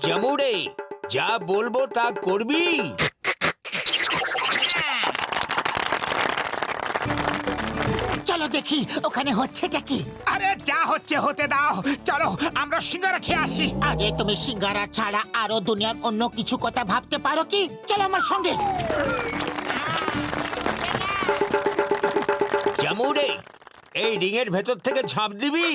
জামুরে, যা বলবো তা করবি। চলো দেখি ওখানে হচ্ছেটা কি। আরে যা হচ্ছে হতে দাও, চলো আমরা সিঙ্গারা খেয়ে আসি। আরে তুমি সিঙ্গারা ছাড়া আরো দুনিয়ার অন্য কিছু কথা ভাবতে পারো কি? চলো আমার সঙ্গে। জামুরে, এই রিংয়ের ভেতর থেকে ঝাঁপ দিবি।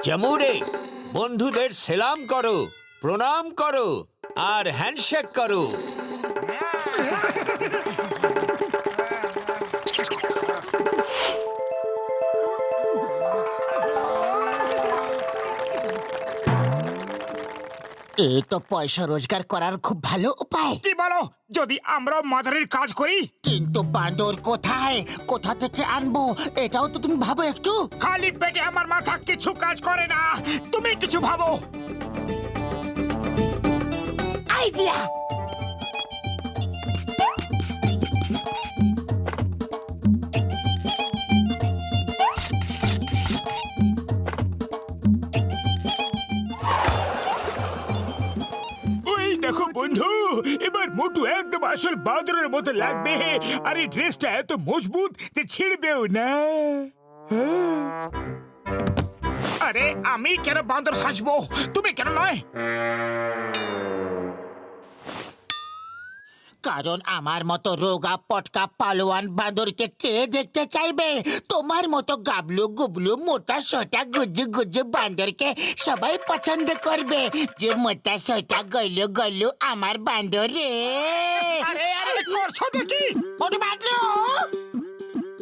জামুরে, বন্ধুদের সেলাম করো, প্রণাম করো আর হ্যান্ডশেক করো। এই তো পয়সা রোজগার করার খুব ভালো উপায়। কি বলো, যদি আমরাও মাদারির কাজ করি? কিন্তু বান্দর কোথায়, কোথা থেকে আনবো এটাও তো তুমি ভাবো একটু। খালি পেটে আমার মাথা কিছু কাজ করে না, তুমি কিছু ভাবো। আইডিয়া! ওই দেখো বন্ধু, এবার মোটু একদম আসল বাদরের মতো লাগবে। আর এই ড্রেসটা এত মজবুত যে ছিঁড়বেও না। আরে আমি কেন বান্দর সাজবো, তুমি কেন নয়? কারণ আমার মতো রোগা পটকা পালোয়ান বাঁদরকে কে দেখতে চাইবে? তোমার মতো গাবলু গুবলু মোটা সোটা গুজ্জু গুজ্জু বাঁদরকে সবাই পছন্দ করবে। যে মোটা সোটা গলু গলু আমার বাঁদর রে। আরে আরে করছোটা কি? ওরে বাদলু!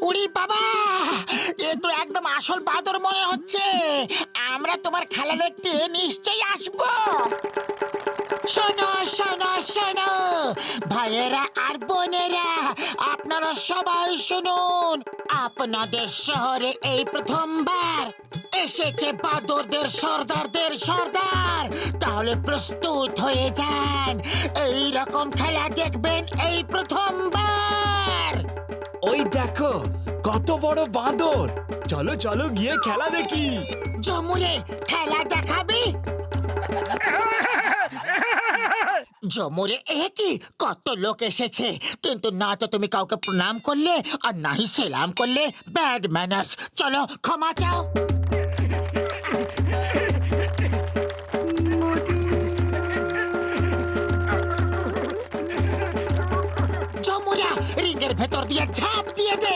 উড়ি বাবা, এ তো একদম আসল বাঁদর মনে হচ্ছে। আমরা তোমার খেলা দেখতে নিশ্চয়ই আসবো। শোনো শোনো শোনো ভাইয়েরা আর বোনেরা, আপনারা সবাই শুনুন। আপনাদের শহরে এই প্রথমবার এসেছে বাদরদের সর্দারদের সর্দার। তাহলে প্রস্তুত হয়ে যান, এই রকম খেলা দেখবেন এই প্রথমবার। ওই দেখো কত বড় বাঁদর, চলো চলো গিয়ে খেলা দেখি। জমুরে, খেলা দেখাবি? জমুরে, এ কি কত লোক এসেছে, কিন্তু না তো তুমি কাউকে প্রণাম করলে আর না হি সেলাম করলে। Bad manners. চলো ক্ষমা চাও। জমুরা, রিংয়ের ভেতর দিয়ে ঝাঁপ দিয়ে দে।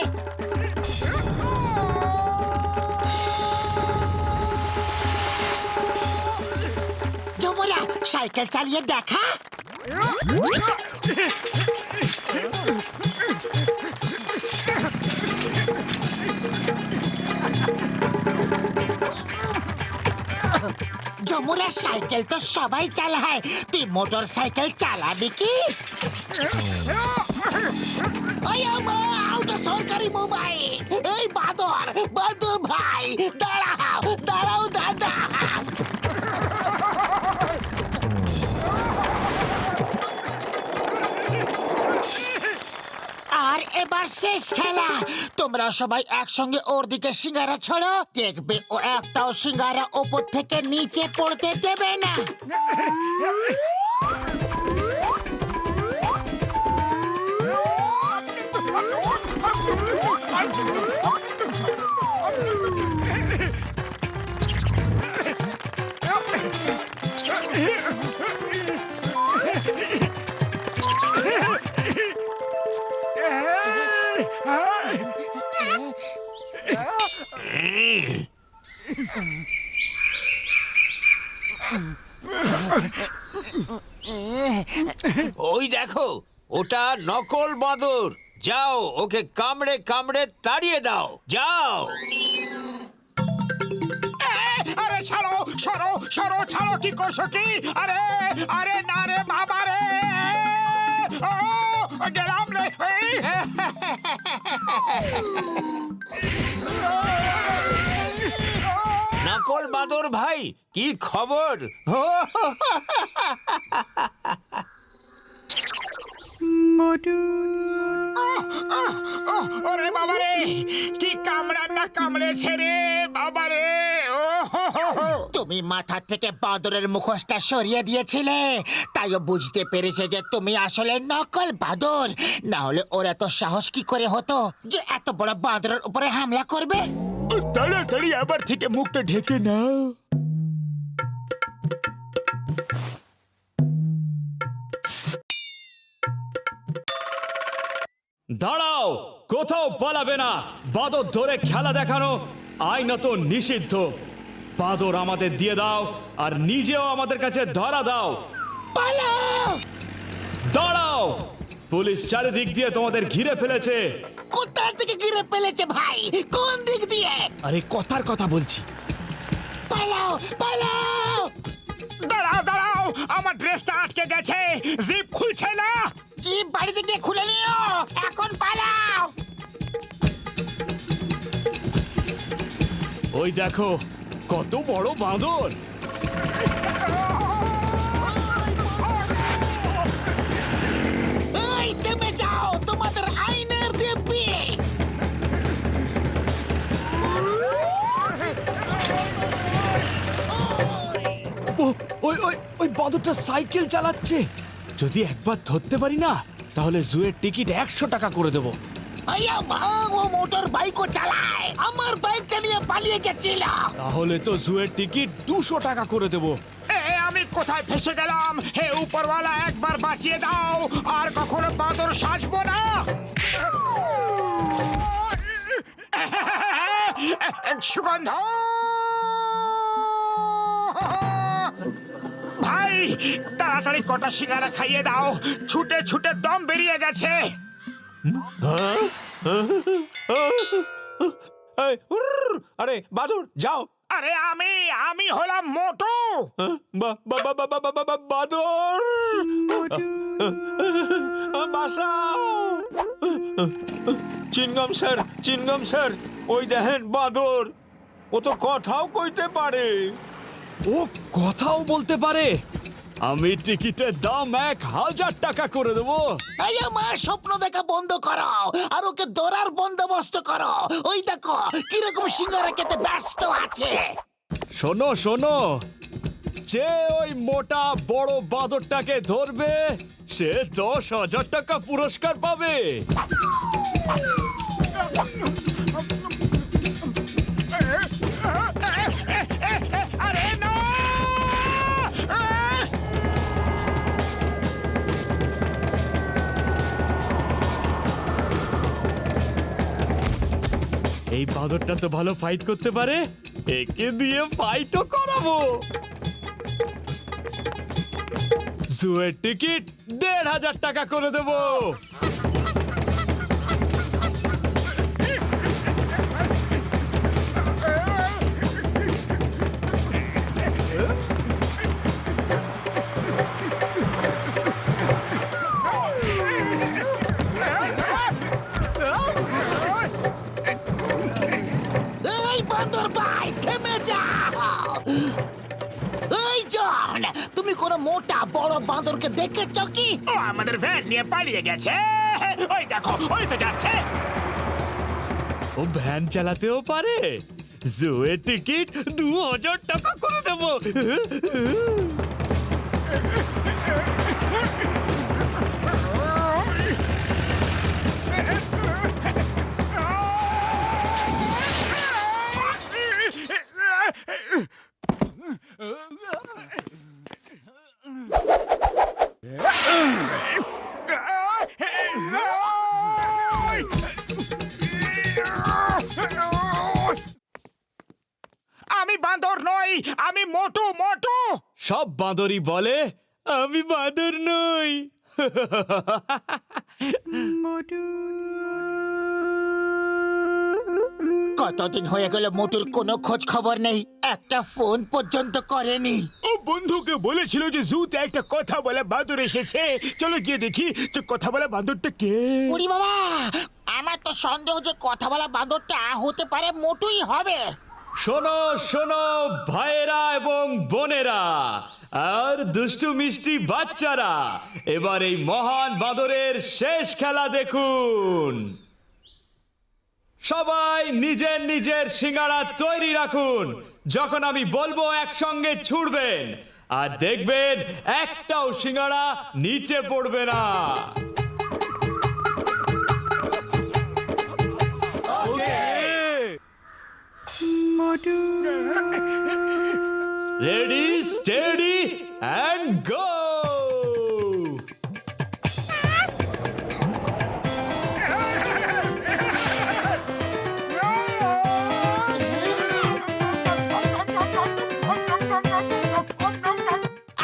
জমুরা, সাইকেল চালিয়ে দেখা। জমুরা, সাইকেল তো সবাই চালায়, তুই মোটর সাইকেল চালাবি কি? সরকারি মোবাইল। এই বাদর বাদর ভাই, দাঁড়াও দাঁড়াও দাদা। আর এবার শেষ খেলা। তোমরা সবাই একসঙ্গে ওর দিকে সিঙ্গারা ছড়ো, দেখবে ও একটাও সিঙ্গারা ওপর থেকে নিচে পড়তে দেবে না। ওই দেখো, ওটা নকল বাঁদর। যাও, ওকে কামড়ে কামড়ে তাড়িয়ে দাও, যাও। আরে ছাড়ো, সরো সরো, ছাড়ো। কি করছো কি? আরে আরে না রে বাবা রে, গেলাম রে। নকল বাঁদর ভাই, কি খবর? ওরে বাবা রে, কি কামড়ান না কামড়েছে রে বাবা রে। তুমি মাথা থেকে বাঁদরের মুখোশটা সরিয়ে দিয়েছিলে, তাইও বুঝতে পেরেছে যে তুমি আসলে নকল বাঁদর। না হলে ওর এত সাহস কি করে হতো যে এত বড় বাঁদরের উপরে হামলা করবে? তাড়াতাড়ি আবার থেকে মুখটা ঢেকে নাও। দাঁড়াও, কোথাও পালাবে না। বাঁদর ধরে খেলা দেখানো আইনত নিষিদ্ধ। বাঁদর আমাদের দিয়ে দাও আর নিজেও আমাদের কাছে ধরা দাও। পালাও! দাঁড়াও, পুলিশ চারিদিক দিয়ে তোমাদের ঘিরে ফেলেছে। কোথা থেকে ঘিরে ফেলেছে ভাই? কোন দিক দিয়ে? আরে কথার কথা বলছি। পালাও পালাও! দাঁড়াও দাঁড়াও, আমার ড্রেসটা আটকে গেছে, জিপ খুলছে না। জিপ বাড়িতে গিয়ে খুলে নিও, এখন পালাও! ওই দেখো কত বড় বাঁদর। এই থেমে যাও, তোমাদের আইনের দিব্যি! ওই ওই ওই বাঁদরটা সাইকেল চালাচ্ছে। যদি একবার ধরতে পারি না, তাহলে জুয়ের টিকিট 100 টাকা করে দেবো। আইয়া ভাঙ, ও মোটর বাইকও চালায়, আমার বাইকটা নিয়ে পালিয়ে গেছিল। তাহলে তো জুয়ের টিকিট 200 টাকা করে দেবো। আমি কোথায় ফেসে গেলাম? হে উপরওয়ালা, একবার বাঁচিয়ে দাও, আর কখনো বাঁদর সাজবো না। সুগন্ধ ভাই, তাড়াতাড়ি কটা সিঙ্গারা খাইয়ে দাও, ছুটে ছুটে দম বেরিয়ে গেছে। আরে বাঁদর যাও। আরে আমি হলাম মোটু। বাঁদর বাঁচাও। চিনগম স্যার, ওই দেখেন বাঁদর, ও তো কথাও কইতে পারে। ও কথাও বলতে পারে? আমি টিকিটের দাম 1000 টাকা করে দেবো। এই আমার স্বপ্ন দেখা বন্ধ করো, আর ওকে ধরার বন্দোবস্ত করো। ওই দেখো কিরকম সিঙ্গারা খেতে ব্যস্ত আছে। শোনো শোনো, যে ওই মোটা বড় বাঁদরটাকে ধরবে সে 10,000 টাকা পুরস্কার পাবে। আরে না! এই বাঁদরটা তো ভালো ফাইট করতে পারে, একে দিয়ে ফাইটও করাবো। জুয়ের টিকিট 1,500 টাকা করে দেবো। এই বান্দর ভাই, থেমে যাও। এই জন, তুমি কোনো মোটা বড় বাঁদরকে দেখেছ কি? ও আমাদের ভ্যান নিয়ে পালিয়ে গেছে। ওই দেখো, ওই তো যাচ্ছে। ও ভ্যান চালাতেও পারে। জুয়ের টিকিট 2,000 টাকা করে দেবো। আমি বাঁদর নই, আমি মোটু মোটু। সব বাঁদরই বলে আমি বাঁদর নই। কতদিন হয়ে গেল মোটুর কোনো খোঁজ খবর নেই, একটা ফোন পর্যন্ত করেনি। ও বন্ধুকে বলেছিল যে জুতে একটা কথা বলা বাঁদর এসেছে, চলো গিয়ে দেখি যে কথা বলা বাঁদরটা কে। ওরে বাবা, আমার তো সন্দেহ যে কথা বলা বাঁদরটা হতে পারে মোটুই হবে। শোনো শোনো ভাইয়েরা এবং বোনেরা আর দুষ্টু মিষ্টি বাচ্চারা, এবার এই মহান বাঁদরের শেষ খেলা দেখুন। সবাই নিজের নিজের সিঙ্গাড়া তৈরি রাখুন। যখন আমি বলবো একসঙ্গে ছুড়বেন, আর দেখবেন একটাও সিঙ্গাড়া নিচে পড়বে না। Ready steady and go.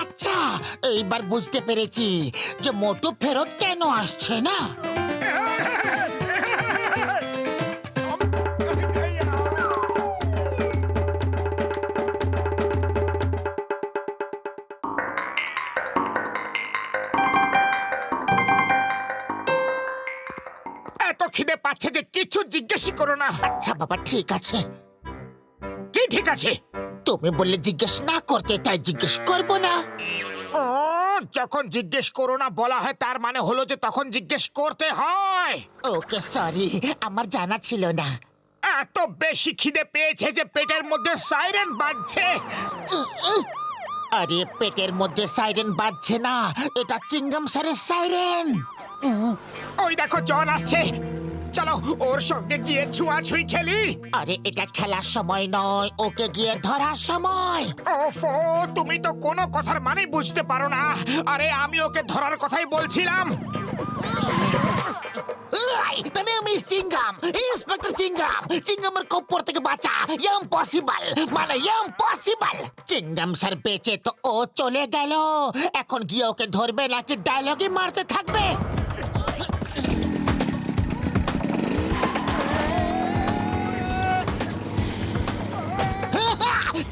আচ্ছা, এইবার বুঝতে পেরেছি যে মোটু ফেরত কেন আসছে না। এত খিদে পাচ্ছে যে কিছু জিজ্ঞেসই করো না। আচ্ছা বাবা, ঠিক আছে। কি ঠিক আছে? তুমি বললে জিজ্ঞেস না করতে, তাই জিজ্ঞেস করবো না। ও, যখন জিজ্ঞেস করো না বলা হয় তার মানে হলো যে তখন জিজ্ঞেস করতে হয়। ওকে, সরি, আমার জানা ছিল না। এত বেশি খিদে পেয়েছে যে পেটের মধ্যে সাইরেন বাজছে। আরে, পেটের মধ্যে সাইরেন বাজছে না, এটা চিঙ্গাম স্যারের সাইরেন। ওই দেখো জন আসছে, চলো ওর সঙ্গে গিয়ে ছুঁয়াছুঁই খেলি। আরে, এটা খেলার সময় নয়, ওকে গিয়ে ধরার সময়। ওফো, তুমি তো কোনো কথার মানে বুঝতে পারো না। আরে আমি ওকে ধরার কথাই বলছিলাম। তবে মিস চিঙ্গাম, ইন্সপেক্টর চিঙ্গাম, চিঙ্গামের কপ্পর থেকে বাঁচা ইম্পসিবল, মানে ইম্পসিবল। চিঙ্গাম স্যার বেঁচে তো ও চলে গেল, এখন গিয়ে ওকে ধরবে নাকি ডায়লগই মারতে থাকবে?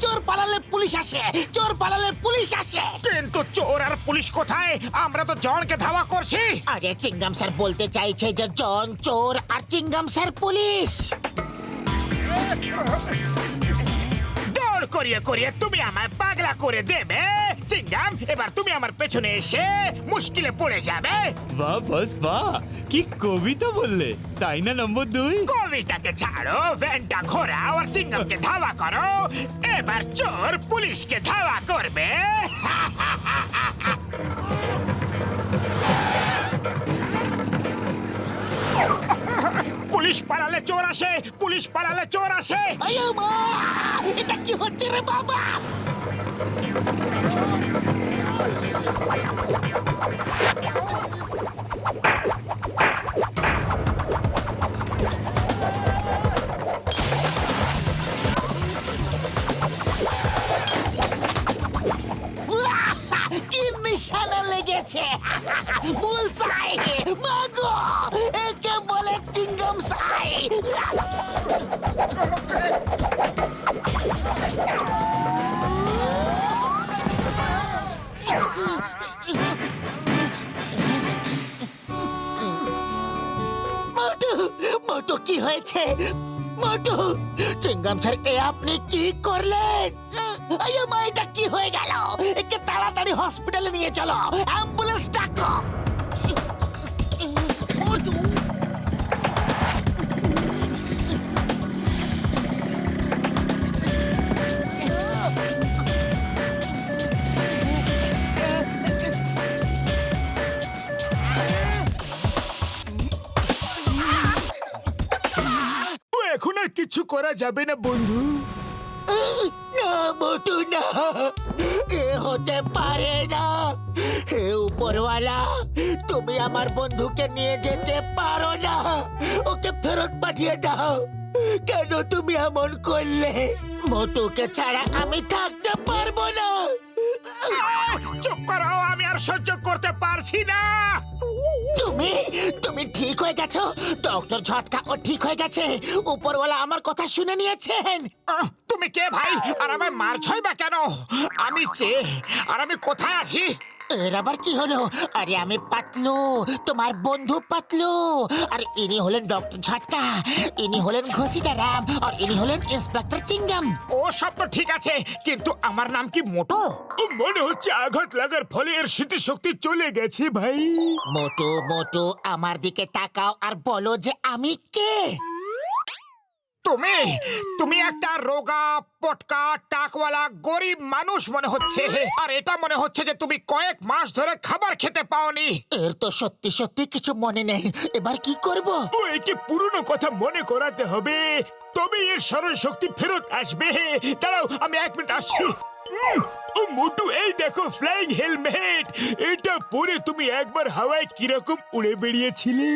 চোর পালালে পুলিশ আসে, চোর পালালে পুলিশ আসে। কিন্তু চোর আর পুলিশ কোথায়? আমরা তো জনকে ধাওয়া করছি। আরে, চিঙ্গাম স্যার বলতে চাইছে যে জন চোর আর চিঙ্গাম স্যার পুলিশ। দৌড় করিয়ে করিয়ে তুমি আমায় পাগলা করে দেবে। চিঙ্গাম, এবার তুমি আমার পেছনে এসে মুশকিলে পড়ে যাবে। বাহ, বাস বাহ, কি কবিতা বললে, তাই না নম্বর 2? কবিতাকে ছাড়ো, ভ্যানটা ঘোরাও আর চিঙ্গামকে ধাওয়া করো। এবার চোর পুলিশকে ধাওয়া করবে। পুলিশ পালালে চোর আসে, পুলিশ পালালে চোর আসে। আয়ো মা, এটা কি হচ্ছে রে বাবা? কি নিশানা লেগেছে! বুলসাই! মাগো, একে বলে চিঙ্গাম সাই। মোটু, মোটু, কি হয়েছে? মোটু, চিঙ্গাম স্যার, এ আপনি কি করলেন? আরে মা, এটা কি হয়ে গেল? একে তাড়াতাড়ি হসপিটালে নিয়ে চলো, অ্যাম্বুলেন্স ডাকো। এখন আর কিছু করা যাবে না বন্ধু। না মোটু, না, এ হতে পারে না। হে উপরওয়ালা, তুমি আমার বন্ধুকে নিয়ে যেতে পারো না, ওকে ফেরত পাঠিয়ে দাও। কেন তুমি এমন করলে? মোটুকে ছাড়া আমি থাকতে পারবো না। চুপ করো, আমি আর সহ্য করতে পারছি না। তুমি তুমি ঠিক হয়ে গেছো? ডক্টর ঝটকা ও ঠিক হয়ে গেছে, উপরওয়ালা আমার কথা শুনে নিয়েছেন। তুমি কে ভাই, আর আমায় মারছই বা কেন? আমি কে আর আমি কোথায় আছি? এর আবার কি হলো? আরে আমি পাতলু, তোমার বন্ধু পাতলু। আর ইনি হলেন ডক্টর ঝটকা, ইনি হলেন ঘসিটা রাম, আর ইনি হলেন ইন্সপেক্টর চিঙ্গাম। ও সব তো ঠিক আছে, কিন্তু আমার নাম কি মোটো? মনে হচ্ছে আঘাত লাগার ফলে এর স্মৃতিশক্তি চলে গেছে ভাই। মোটু মোটু আমার দিকে তাকাও আর বলো যে আমি কে। তুমি তুমি একটা রোগা পটকা টাকওয়ালা গরিব মানুষ মনে হচ্ছে, আর এটা মনে হচ্ছে যে তুমি কয়েক মাস ধরে খাবার খেতে পাওনি। এর তো সত্যি সত্যি কিছু মনে নেই, এবার কি করব? ও একে পুরনো কথা মনে করাতে হবে, তবে এর স্মরণ শক্তি ফেরত আসবে। দাঁড়াও, আমি 1 মিনিট আসছি। ও মোটু, এই দেখো ফ্লাইং হেলমেট। এটা পরে তুমি একবার হাওয়ায় কিরকম উড়ে বেরিয়েছিলে।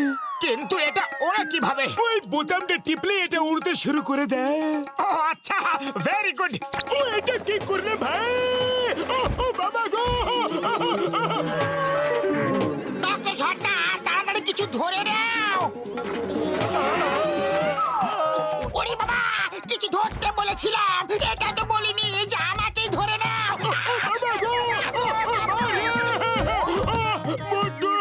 কিন্তু এটা ওরা কিভাবে? ওই বোতামটা টিপলে এটা উড়তে শুরু করে দেয়। ও আচ্ছা, ভেরি গুড। ও এটা কি করলে ভাই? ও বাবা গো! ডক্টর ঝটকা, তাড়াতাড়ি কিছু ধরে নাও। ওরে বাবা, কিছু ধরতে বলেছিলাম, এটা তো বলিনি যে আমাকেই ধরে নাও। মোটু,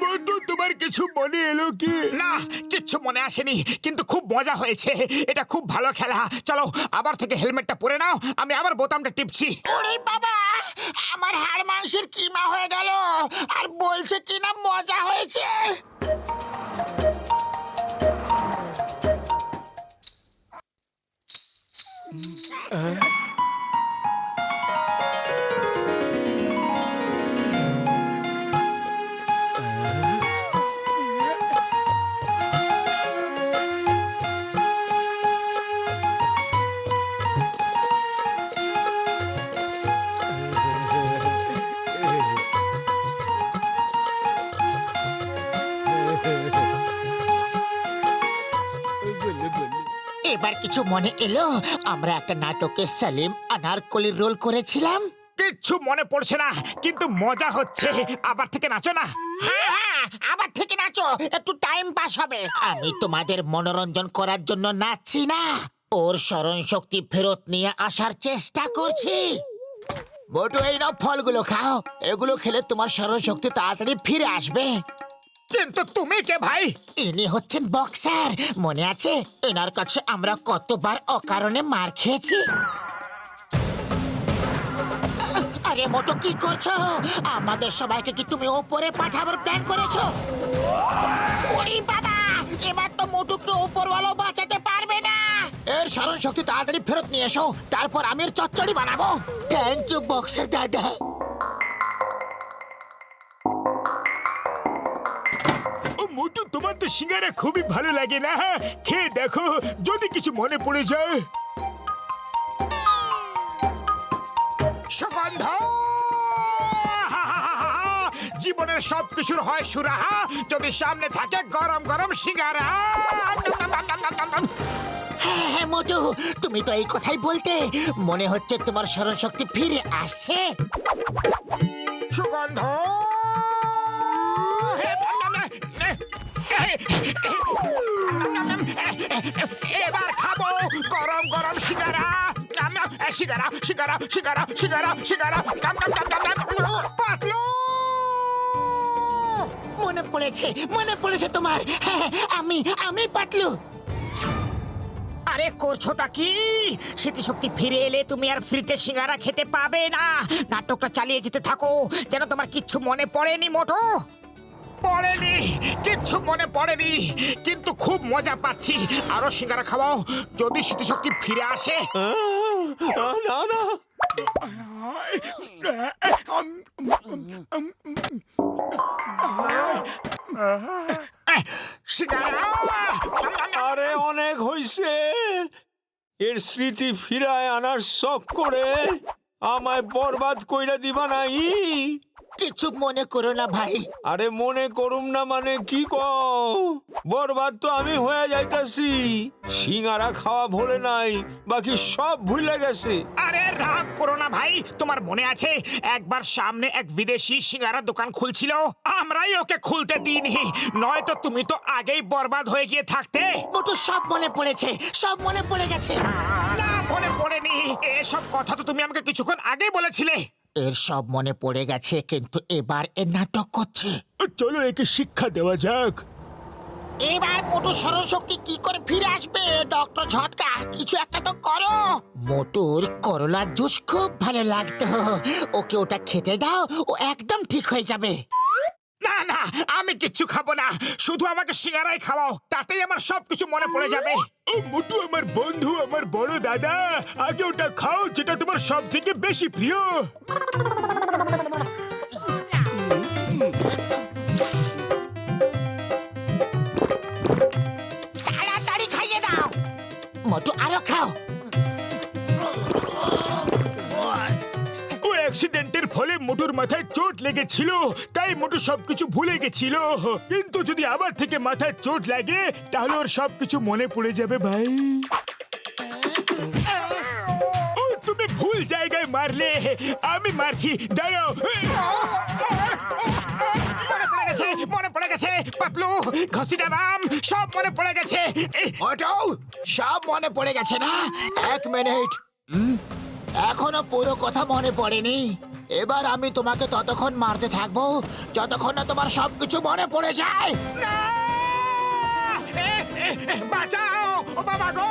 মোটু, তোমার কিছু মনে এলো কি? না, কিচ্ছু মনে আসেনি, কিন্তু খুব মজা হয়েছে। এটা খুব ভালো খেলা। চলো আবার থেকে হেলমেটটা পরে নাও, আমি আবার বোতামটা টিপছি। ওরে বাবা, আমার হাড় মাংসের কিমা হয়ে গেল, আর বলছে কিনা মজা হয়েছে। এবার কিছু মনে এলো? আমরা একটা নাটকে সালিম আনারকলির রোল করেছিলাম। কিচ্ছু মনে পড়ছে না, কিন্তু মজা হচ্ছে। আবার থেকে নাচো না। হ্যাঁ হ্যাঁ, আবার থেকে নাচো, একটু টাইম পাস হবে। আমি তোমাদের মনোরঞ্জন করার জন্য নাচছি না, ওর স্মরণ শক্তি ফেরত নিয়ে আসার চেষ্টা করছি। মোটু, এই নাও ফলগুলো খাও, এগুলো খেলে তোমার স্মরণ শক্তি তাড়াতাড়ি ফিরে আসবে। কিন্তু তুমি কে ভাই? ইনি হচ্ছেন বক্সার, মনে আছে এনার কাছে আমরা কতবার অকারণে মার খেয়েছি। আরে মোটো, কি করছো? আমাদের সবাইকে কি তুমি ওপরে পাঠাবার প্ল্যান করেছো? ওরে বাবা, এবার তো মোটুকে ওপরওয়ালা বাঁচাতে পারবে না। এর স্মরণ শক্তি তাড়াতাড়ি ফেরত নিয়ে এসো, তারপর আমি এর চচ্চড়ি বানাবো। থ্যাংক ইউ বক্সার দাদা। ও মোটু, তোমার তো সিঙ্গারা খুবই ভালো লাগে না? খেয়ে দেখো, যদি কিছু মনে পড়ে যায়। সুগন্ধ! জীবনের সবকিছুর হয় সুরাহা যদি সামনে থাকে গরম গরম সিঙ্গারা। হ্যাঁ হ্যাঁ মোটু, তুমি তো এই কথাই বলতে। মনে হচ্ছে তোমার স্মরণ শক্তি ফিরে আসছে। সুগন্ধ! এবার খাবো গরম গরম সিঙ্গারা। সিঙ্গারা সিঙ্গারা সিঙ্গারা সিঙ্গারা সিঙ্গারা। পাতলু! মনে পড়েছে, মনে পড়েছে তোমার। হ্যাঁ, আমি পাতলু। আরে করছোটা কি? স্মৃতিশক্তি ফিরে এলে তুমি আর ফ্রিতে সিঙ্গারা খেতে পাবে না। নাটকটা চালিয়ে যেতে থাকো, যেন তোমার কিচ্ছু মনে পড়েনি। মোটো, পড়েনি, কিচ্ছু মনে পড়েনি, কিন্তু খুব মজা পাচ্ছি। আরো সিঙ্গারা খাওয়াও, যদি স্মৃতিশক্তি ফিরে আসে। না না, সিঙ্গারা! আরে অনেক হইছে। এর স্মৃতি ফিরায় আনার শখ করে আমায় বরবাদ কইরা দিবা নাই। কিছু মনে করো না ভাই। আরে মনে করুম না মানে কি কও? বরবাদ তো আমি হয়ে যাইতাছি। সিঙ্গারা খাওয়া ভুলে নাই, বাকি সব ভুলে গেছে। আরে রাগ করো না ভাই, তোমার মনে আছে একবার সামনে এক বিদেশি সিঙ্গারা দোকান খুলছিল, আমরাই ওকে খুলতে দিইনি, নয়তো তুমি তো আগেই বরবাদ হয়ে গিয়ে থাকতে। মোটু, সব মনে পড়েছে, সব মনে পড়ে গেছে। না, মনে পড়েনি। এসব কথা তো তুমি আমাকে কিছুক্ষণ আগেই বলেছিলে। এর সব মনে পড়ে গেছে, কিন্তু এবার এ নাটক করছে। চলো একে শিক্ষা দেওয়া যাক। এবার মোটু স্মরণশক্তি কি করে ফিরে আসবে? ডক্টর ঝটকা, কিছু একটা তো করো। মোটুর করলার জুস খুব ভালো লাগতো, ওকে ওটা খেতে দাও, ও একদম ঠিক হয়ে যাবে। না না, আমি কিচ্ছু খাবো না, শুধু আমাকে সিঙ্গারাই খাওয়াও, তাতেই আমার সবকিছু মনে পড়ে যাবে। ও মোটু আমার বন্ধু, আমার বড় দাদা, আগে ওটা খাও যেটা তোমার সব থেকে বেশি প্রিয়। তাড়াতাড়ি খাইয়ে দাও। মোটু আরো খাও। ও অ্যাক্সিডেন্টের ফলে মোটুর মাথায় চোট লেগেছিল, তাই মোটু সবকিছু ভুলে গেছিল। কিন্তু যদি আবার থেকে মাথায় চোট লাগে তাহলে ওর সবকিছু মনে পড়ে যাবে ভাই। ও তুমি ভুল জায়গায় মারলে, আমি মারছি, দাঁড়াও। মনে পড়ে গেছে পাতলু, ঘসিটা রাম, সব মনে পড়ে গেছে। ওটাও সব মনে পড়ে গেছে না? 1 মিনিট, এখনো পুরো কথা মনে পড়েনি। এবার আমি তোমাকে ততক্ষণ মারতে থাকবো যতক্ষণ না তোমার সবকিছু মনে পড়ে যায়। বাঁচাও ও বাবা গো।